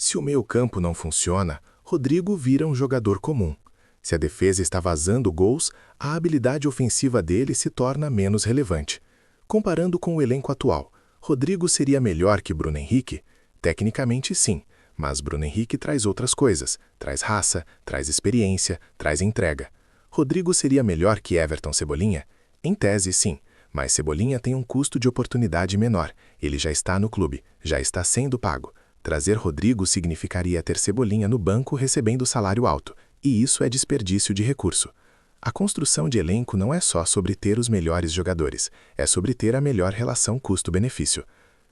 Se o meio-campo não funciona, Rodrigo vira um jogador comum. Se a defesa está vazando gols, a habilidade ofensiva dele se torna menos relevante. Comparando com o elenco atual, Rodrigo seria melhor que Bruno Henrique? Tecnicamente, sim, mas Bruno Henrique traz outras coisas, traz raça, traz experiência, traz entrega. Rodrigo seria melhor que Everton Cebolinha? Em tese, sim, mas Cebolinha tem um custo de oportunidade menor, ele já está no clube, já está sendo pago. Trazer Rodrigo significaria ter Cebolinha no banco recebendo salário alto, e isso é desperdício de recurso. A construção de elenco não é só sobre ter os melhores jogadores, é sobre ter a melhor relação custo-benefício.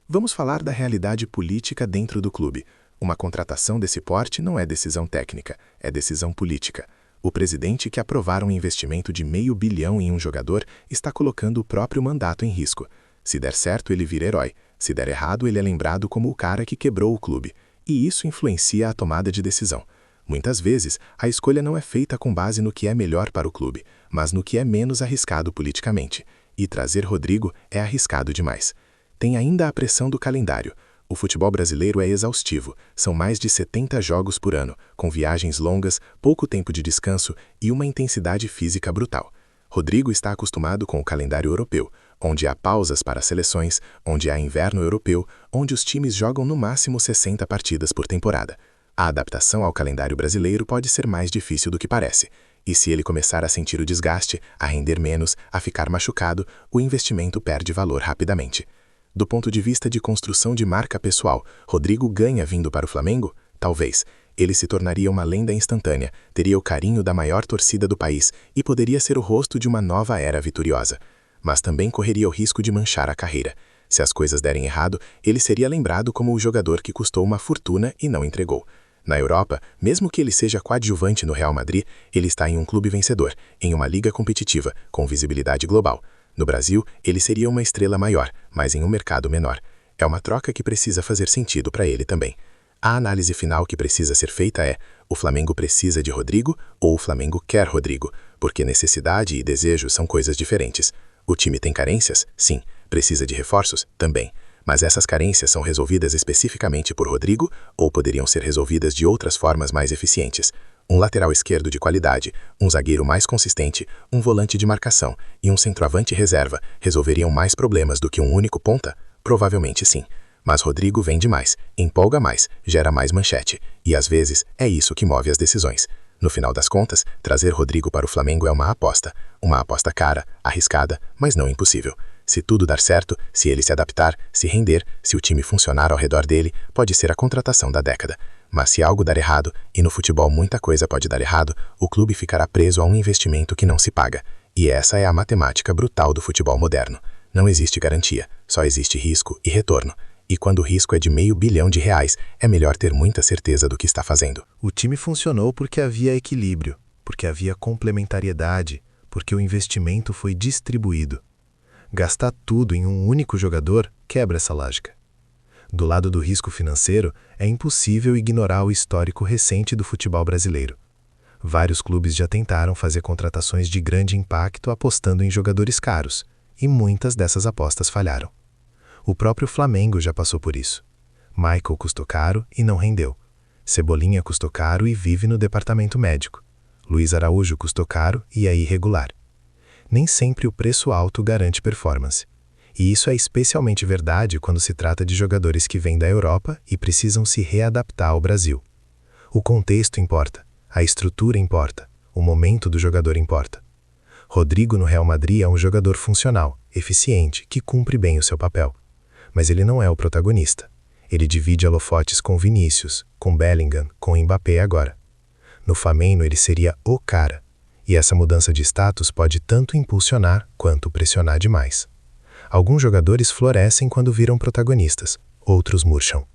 Vamos falar da realidade política dentro do clube. Uma contratação desse porte não é decisão técnica, é decisão política. O presidente que aprovar um investimento de R$500 milhão em um jogador está colocando o próprio mandato em risco. Se der certo, ele vira herói. Se der errado, ele é lembrado como o cara que quebrou o clube. E isso influencia a tomada de decisão. Muitas vezes, a escolha não é feita com base no que é melhor para o clube, mas no que é menos arriscado politicamente. E trazer Rodrigo é arriscado demais. Tem ainda a pressão do calendário. O futebol brasileiro é exaustivo, são mais de 70 jogos por ano, com viagens longas, pouco tempo de descanso e uma intensidade física brutal. Rodrigo está acostumado com o calendário europeu, onde há pausas para seleções, onde há inverno europeu, onde os times jogam no máximo 60 partidas por temporada. A adaptação ao calendário brasileiro pode ser mais difícil do que parece. E se ele começar a sentir o desgaste, a render menos, a ficar machucado, o investimento perde valor rapidamente. Do ponto de vista de construção de marca pessoal, Rodrigo ganha vindo para o Flamengo? Talvez. Ele se tornaria uma lenda instantânea, teria o carinho da maior torcida do país e poderia ser o rosto de uma nova era vitoriosa. Mas também correria o risco de manchar a carreira. Se as coisas derem errado, ele seria lembrado como o jogador que custou uma fortuna e não entregou. Na Europa, mesmo que ele seja coadjuvante no Real Madrid, ele está em um clube vencedor, em uma liga competitiva, com visibilidade global. No Brasil, ele seria uma estrela maior, mas em um mercado menor. É uma troca que precisa fazer sentido para ele também. A análise final que precisa ser feita é: o Flamengo precisa de Rodrigo ou o Flamengo quer Rodrigo? Porque necessidade e desejo são coisas diferentes. O time tem carências? Sim. Precisa de reforços? Também. Mas essas carências são resolvidas especificamente por Rodrigo ou poderiam ser resolvidas de outras formas mais eficientes? Um lateral esquerdo de qualidade, um zagueiro mais consistente, um volante de marcação e um centroavante reserva resolveriam mais problemas do que um único ponta? Provavelmente sim. Mas Rodrigo vende mais, empolga mais, gera mais manchete, e às vezes é isso que move as decisões. No final das contas, trazer Rodrigo para o Flamengo é uma aposta cara, arriscada, mas não impossível. Se tudo dar certo, se ele se adaptar, se render, se o time funcionar ao redor dele, pode ser a contratação da década. Mas se algo dar errado, e no futebol muita coisa pode dar errado, o clube ficará preso a um investimento que não se paga. E essa é a matemática brutal do futebol moderno. Não existe garantia, só existe risco e retorno. E quando o risco é de R$500 milhão, é melhor ter muita certeza do que está fazendo. O time funcionou porque havia equilíbrio, porque havia complementariedade, porque o investimento foi distribuído. Gastar tudo em um único jogador quebra essa lógica. Do lado do risco financeiro, é impossível ignorar o histórico recente do futebol brasileiro. Vários clubes já tentaram fazer contratações de grande impacto apostando em jogadores caros, e muitas dessas apostas falharam. O próprio Flamengo já passou por isso. Michael custou caro e não rendeu. Cebolinha custou caro e vive no departamento médico. Luiz Araújo custou caro e é irregular. Nem sempre o preço alto garante performance. E isso é especialmente verdade quando se trata de jogadores que vêm da Europa e precisam se readaptar ao Brasil. O contexto importa, a estrutura importa, o momento do jogador importa. Rodrigo no Real Madrid é um jogador funcional, eficiente, que cumpre bem o seu papel. Mas ele não é o protagonista. Ele divide holofotes com Vinícius, com Bellingham, com Mbappé agora. No Flamengo ele seria o cara. E essa mudança de status pode tanto impulsionar quanto pressionar demais. Alguns jogadores florescem quando viram protagonistas, outros murcham.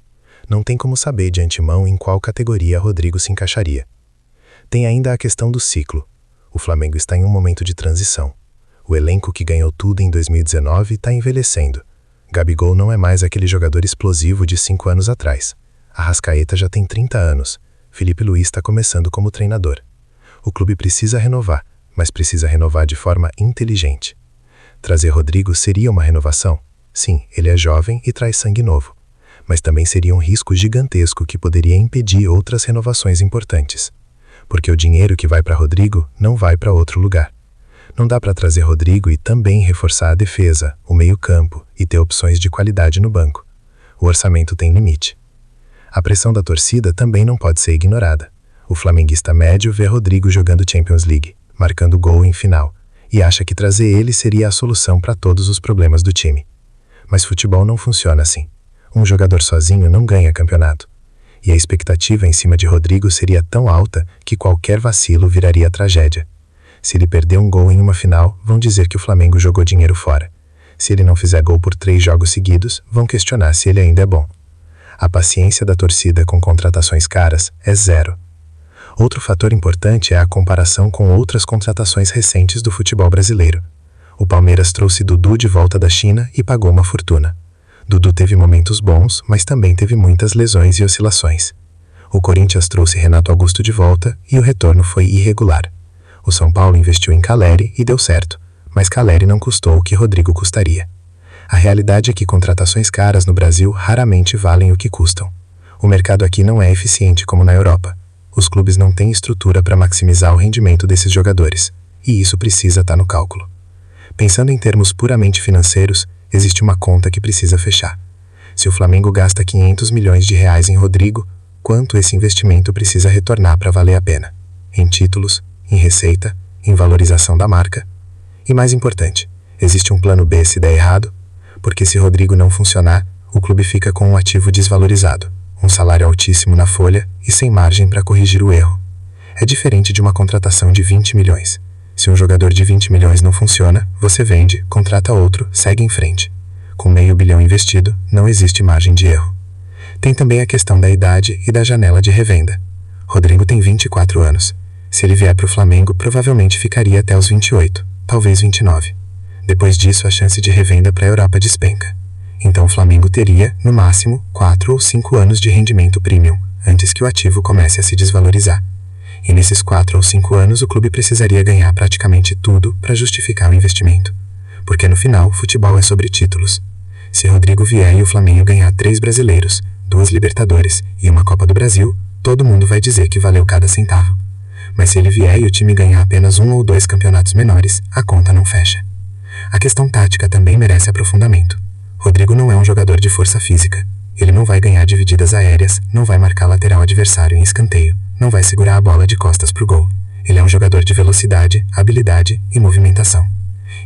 Não tem como saber de antemão em qual categoria Rodrigo se encaixaria. Tem ainda a questão do ciclo. O Flamengo está em um momento de transição. O elenco que ganhou tudo em 2019 está envelhecendo. Gabigol não é mais aquele jogador explosivo de 5 anos atrás. Arrascaeta já tem 30 anos. Felipe Luís está começando como treinador. O clube precisa renovar, mas precisa renovar de forma inteligente. Trazer Rodrigo seria uma renovação? Sim, ele é jovem e traz sangue novo. mas também seria um risco gigantesco que poderia impedir outras renovações importantes. Porque o dinheiro que vai para Rodrigo não vai para outro lugar. Não dá para trazer Rodrigo e também reforçar a defesa, o meio-campo e ter opções de qualidade no banco. O orçamento tem limite. A pressão da torcida também não pode ser ignorada. O flamenguista médio vê Rodrigo jogando Champions League, marcando gol em final, e acha que trazer ele seria a solução para todos os problemas do time. Mas futebol não funciona assim. Um jogador sozinho não ganha campeonato. E a expectativa em cima de Rodrigo seria tão alta que qualquer vacilo viraria tragédia. Se ele perder um gol em uma final, vão dizer que o Flamengo jogou dinheiro fora. Se ele não fizer gol por 3 jogos seguidos, vão questionar se ele ainda é bom. A paciência da torcida com contratações caras é zero. Outro fator importante é a comparação com outras contratações recentes do futebol brasileiro. O Palmeiras trouxe Dudu de volta da China e pagou uma fortuna. Dudu teve momentos bons, mas também teve muitas lesões e oscilações. O Corinthians trouxe Renato Augusto de volta e o retorno foi irregular. O São Paulo investiu em Calleri e deu certo, mas Calleri não custou o que Rodrigo custaria. A realidade é que contratações caras no Brasil raramente valem o que custam. O mercado aqui não é eficiente como na Europa. Os clubes não têm estrutura para maximizar o rendimento desses jogadores, e isso precisa estar no cálculo. Pensando em termos puramente financeiros, existe uma conta que precisa fechar. Se o Flamengo gasta 500 milhões de reais em Rodrigo, quanto esse investimento precisa retornar para valer a pena? Em títulos, em receita, em valorização da marca? E mais importante, existe um plano B se der errado? Porque se Rodrigo não funcionar, o clube fica com um ativo desvalorizado, um salário altíssimo na folha e sem margem para corrigir o erro. É diferente de uma contratação de 20 milhões. Se um jogador de 20 milhões não funciona, você vende, contrata outro, segue em frente. Com meio bilhão investido, não existe margem de erro. Tem também a questão da idade e da janela de revenda. Rodrigo tem 24 anos. Se ele vier para o Flamengo, provavelmente ficaria até os 28, talvez 29. Depois disso, a chance de revenda para a Europa despenca. Então o Flamengo teria, no máximo, 4 ou 5 anos de rendimento premium, antes que o ativo comece a se desvalorizar. E nesses 4 ou 5 anos o clube precisaria ganhar praticamente tudo para justificar o investimento. Porque no final, futebol é sobre títulos. Se Rodrigo vier e o Flamengo ganhar 3 brasileiros, 2 Libertadores e uma Copa do Brasil, todo mundo vai dizer que valeu cada centavo. Mas se ele vier e o time ganhar apenas 1 ou 2 campeonatos menores, a conta não fecha. A questão tática também merece aprofundamento. Rodrigo não é um jogador de força física. Ele não vai ganhar divididas aéreas, não vai marcar lateral adversário em escanteio, não vai segurar a bola de costas pro gol. Ele é um jogador de velocidade, habilidade e movimentação.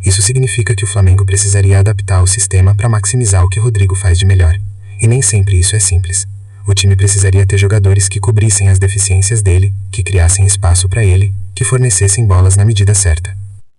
Isso significa que o Flamengo precisaria adaptar o sistema para maximizar o que Rodrigo faz de melhor. E nem sempre isso é simples. O time precisaria ter jogadores que cobrissem as deficiências dele, que criassem espaço para ele, que fornecessem bolas na medida certa.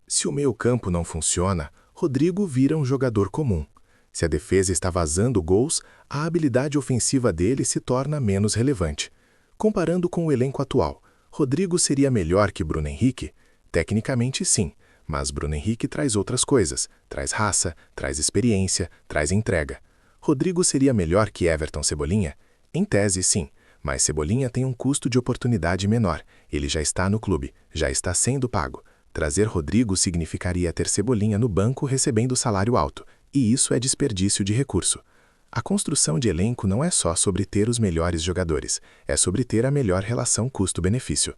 Se o meio-campo não funciona, Rodrigo vira um jogador comum. Se a defesa está vazando gols, a habilidade ofensiva dele se torna menos relevante. Comparando com o elenco atual, Rodrigo seria melhor que Bruno Henrique? Tecnicamente, sim, mas Bruno Henrique traz outras coisas, traz raça, traz experiência, traz entrega. Rodrigo seria melhor que Everton Cebolinha? Em tese, sim, mas Cebolinha tem um custo de oportunidade menor, ele já está no clube, já está sendo pago. Trazer Rodrigo significaria ter Cebolinha no banco recebendo salário alto, e isso é desperdício de recurso. A construção de elenco não é só sobre ter os melhores jogadores, é sobre ter a melhor relação custo-benefício.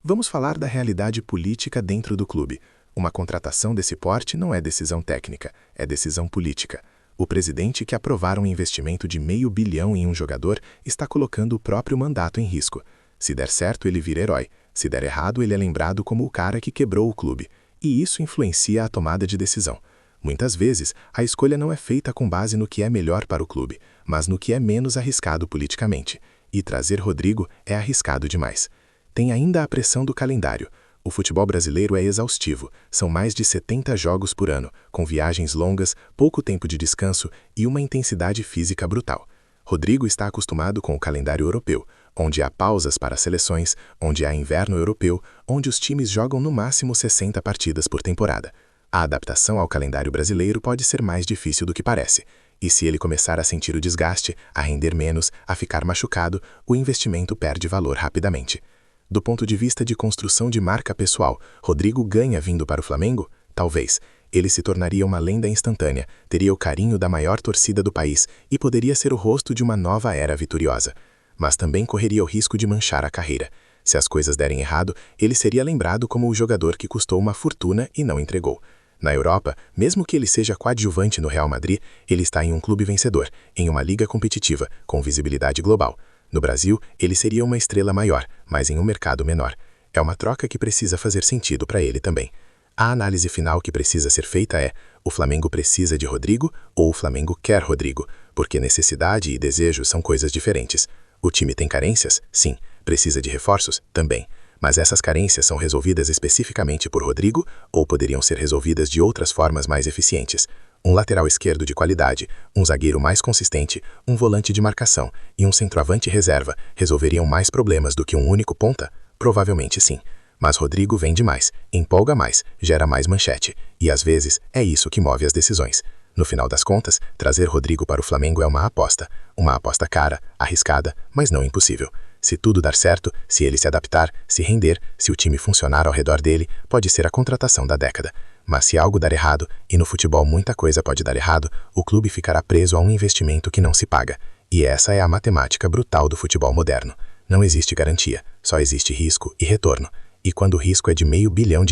Vamos falar da realidade política dentro do clube. Uma contratação desse porte não é decisão técnica, é decisão política. O presidente que aprovar um investimento de R$500 milhão em um jogador está colocando o próprio mandato em risco. Se der certo, ele vira herói. Se der errado, ele é lembrado como o cara que quebrou o clube. E isso influencia a tomada de decisão. Muitas vezes, a escolha não é feita com base no que é melhor para o clube, mas no que é menos arriscado politicamente. E trazer Rodrigo é arriscado demais. Tem ainda a pressão do calendário. O futebol brasileiro é exaustivo, são mais de 70 jogos por ano, com viagens longas, pouco tempo de descanso e uma intensidade física brutal. Rodrigo está acostumado com o calendário europeu, onde há pausas para seleções, onde há inverno europeu, onde os times jogam no máximo 60 partidas por temporada. A adaptação ao calendário brasileiro pode ser mais difícil do que parece. E se ele começar a sentir o desgaste, a render menos, a ficar machucado, o investimento perde valor rapidamente. Do ponto de vista de construção de marca pessoal, Rodrigo ganha vindo para o Flamengo? Talvez. ele se tornaria uma lenda instantânea, teria o carinho da maior torcida do país e poderia ser o rosto de uma nova era vitoriosa. Mas também correria o risco de manchar a carreira. Se as coisas derem errado, ele seria lembrado como o jogador que custou uma fortuna e não entregou. Na Europa, mesmo que ele seja coadjuvante no Real Madrid, ele está em um clube vencedor, em uma liga competitiva, com visibilidade global. No Brasil, ele seria uma estrela maior, mas em um mercado menor. É uma troca que precisa fazer sentido para ele também. A análise final que precisa ser feita é: o Flamengo precisa de Rodrigo ou o Flamengo quer Rodrigo? Porque necessidade e desejo são coisas diferentes. O time tem carências? Sim. Precisa de reforços? Também. Mas essas carências são resolvidas especificamente por Rodrigo ou poderiam ser resolvidas de outras formas mais eficientes? Um lateral esquerdo de qualidade, um zagueiro mais consistente, um volante de marcação e um centroavante reserva resolveriam mais problemas do que um único ponta? Provavelmente sim. Mas Rodrigo vende mais, empolga mais, gera mais manchete, e às vezes é isso que move as decisões. No final das contas, trazer Rodrigo para o Flamengo é uma aposta cara, arriscada, mas não impossível. Se tudo dar certo, se ele se adaptar, se render, se o time funcionar ao redor dele, pode ser a contratação da década. Mas se algo dar errado, e no futebol muita coisa pode dar errado, o clube ficará preso a um investimento que não se paga. E essa é a matemática brutal do futebol moderno. Não existe garantia, só existe risco e retorno. E quando o risco é de R$500 milhão,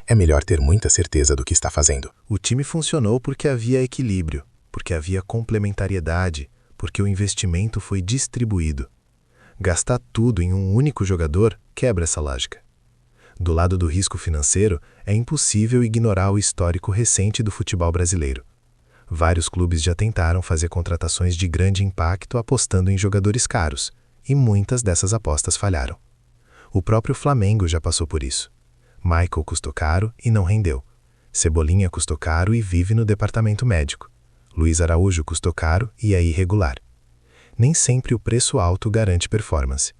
é melhor ter muita certeza do que está fazendo. O time funcionou porque havia equilíbrio, porque havia complementariedade, porque o investimento foi distribuído. Gastar tudo em um único jogador quebra essa lógica. Do lado do risco financeiro, é impossível ignorar o histórico recente do futebol brasileiro. Vários clubes já tentaram fazer contratações de grande impacto apostando em jogadores caros, e muitas dessas apostas falharam. O próprio Flamengo já passou por isso. Michael custou caro e não rendeu. Cebolinha custou caro e vive no departamento médico. Luiz Araújo custou caro e é irregular. Nem sempre o preço alto garante performance.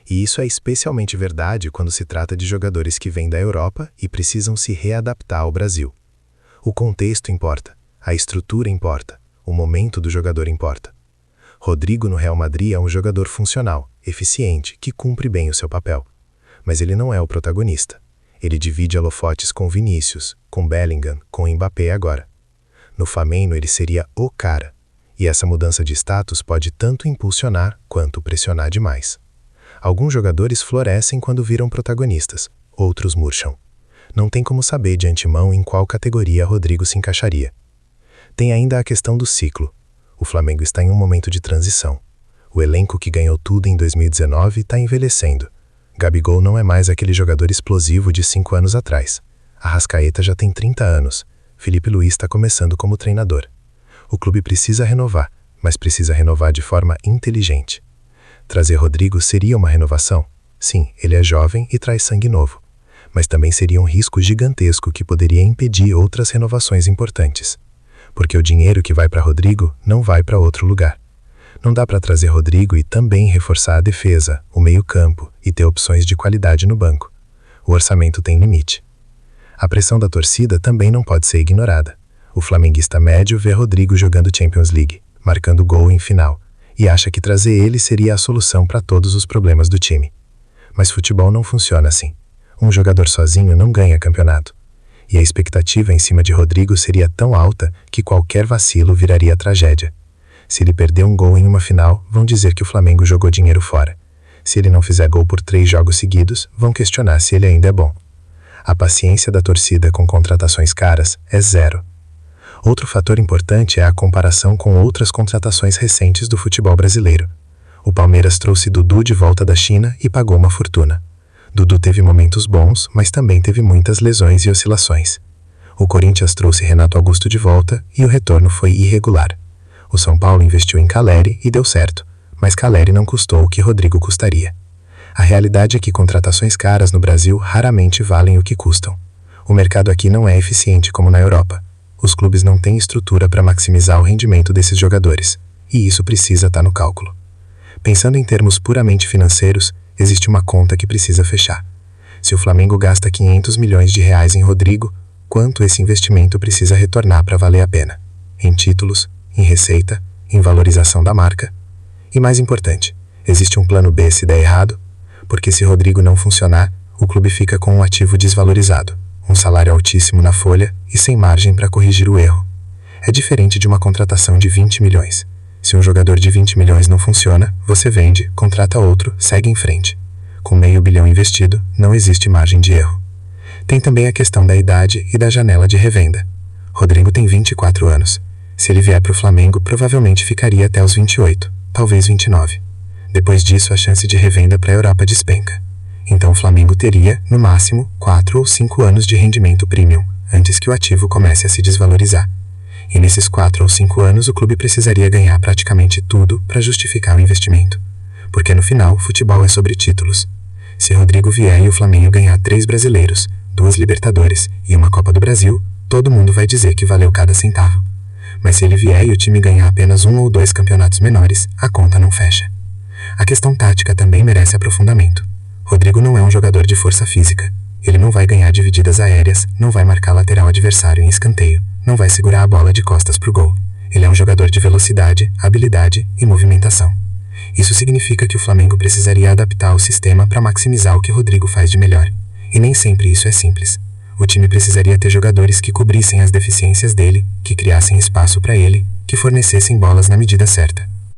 E isso é especialmente verdade quando se trata de jogadores que vêm da Europa e precisam se readaptar ao Brasil. O contexto importa, a estrutura importa, o momento do jogador importa. Rodrigo no Real Madrid é um jogador funcional, eficiente, que cumpre bem o seu papel. Mas ele não é o protagonista. Ele divide holofotes com Vinícius, com Bellingham, com Mbappé agora. No Flamengo ele seria o cara, e essa mudança de status pode tanto impulsionar quanto pressionar demais. Alguns jogadores florescem quando viram protagonistas, outros murcham. Não tem como saber de antemão em qual categoria Rodrigo se encaixaria. Tem ainda a questão do ciclo. O Flamengo está em um momento de transição. O elenco que ganhou tudo em 2019 está envelhecendo. Gabigol não é mais aquele jogador explosivo de 5 anos atrás. Arrascaeta já tem 30 anos. Felipe Luís está começando como treinador. O clube precisa renovar, mas precisa renovar de forma inteligente. Trazer Rodrigo seria uma renovação? Sim, ele é jovem e traz sangue novo. Mas também seria um risco gigantesco que poderia impedir outras renovações importantes. Porque o dinheiro que vai para Rodrigo não vai para outro lugar. Não dá para trazer Rodrigo e também reforçar a defesa, o meio-campo e ter opções de qualidade no banco. O orçamento tem limite. A pressão da torcida também não pode ser ignorada. O flamenguista médio vê Rodrigo jogando Champions League, marcando gol em final, e acha que trazer ele seria a solução para todos os problemas do time. Mas futebol não funciona assim. Um jogador sozinho não ganha campeonato. E a expectativa em cima de Rodrigo seria tão alta que qualquer vacilo viraria tragédia. Se ele perder um gol em uma final, vão dizer que o Flamengo jogou dinheiro fora. Se ele não fizer gol por 3 jogos seguidos, vão questionar se ele ainda é bom. A paciência da torcida com contratações caras é zero. Outro fator importante é a comparação com outras contratações recentes do futebol brasileiro. O Palmeiras trouxe Dudu de volta da China e pagou uma fortuna. Dudu teve momentos bons, mas também teve muitas lesões e oscilações. O Corinthians trouxe Renato Augusto de volta e o retorno foi irregular. O São Paulo investiu em Caleri e deu certo, mas Caleri não custou o que Rodrigo custaria. A realidade é que contratações caras no Brasil raramente valem o que custam. O mercado aqui não é eficiente como na Europa. Os clubes não têm estrutura para maximizar o rendimento desses jogadores, e isso precisa estar no cálculo. Pensando em termos puramente financeiros, existe uma conta que precisa fechar. Se o Flamengo gasta R$500 milhões em Rodrigo, quanto esse investimento precisa retornar para valer a pena? Em títulos, em receita, em valorização da marca? E mais importante, existe um plano B se der errado? Porque se Rodrigo não funcionar, o clube fica com um ativo desvalorizado, um salário altíssimo na folha e sem margem para corrigir o erro. É diferente de uma contratação de 20 milhões. Se um jogador de 20 milhões não funciona, você vende, contrata outro, segue em frente. Com meio bilhão investido, não existe margem de erro. Tem também a questão da idade e da janela de revenda. Rodrigo tem 24 anos. Se ele vier para o Flamengo, provavelmente ficaria até os 28, talvez 29. Depois disso, a chance de revenda para a Europa despenca. Então o Flamengo teria, no máximo, 4 ou 5 anos de rendimento premium, antes que o ativo comece a se desvalorizar. E nesses 4 ou 5 anos o clube precisaria ganhar praticamente tudo para justificar o investimento. Porque no final, futebol é sobre títulos. Se Rodrigo vier e o Flamengo ganhar 3 brasileiros, 2 Libertadores e uma Copa do Brasil, todo mundo vai dizer que valeu cada centavo. Mas se ele vier e o time ganhar apenas 1 ou 2 campeonatos menores, a conta não fecha. A questão tática também merece aprofundamento. Rodrigo não é um jogador de força física. Ele não vai ganhar divididas aéreas, não vai marcar lateral adversário em escanteio, não vai segurar a bola de costas pro gol. Ele é um jogador de velocidade, habilidade e movimentação. Isso significa que o Flamengo precisaria adaptar o sistema para maximizar o que Rodrigo faz de melhor. E nem sempre isso é simples. O time precisaria ter jogadores que cobrissem as deficiências dele, que criassem espaço para ele, que fornecessem bolas na medida certa.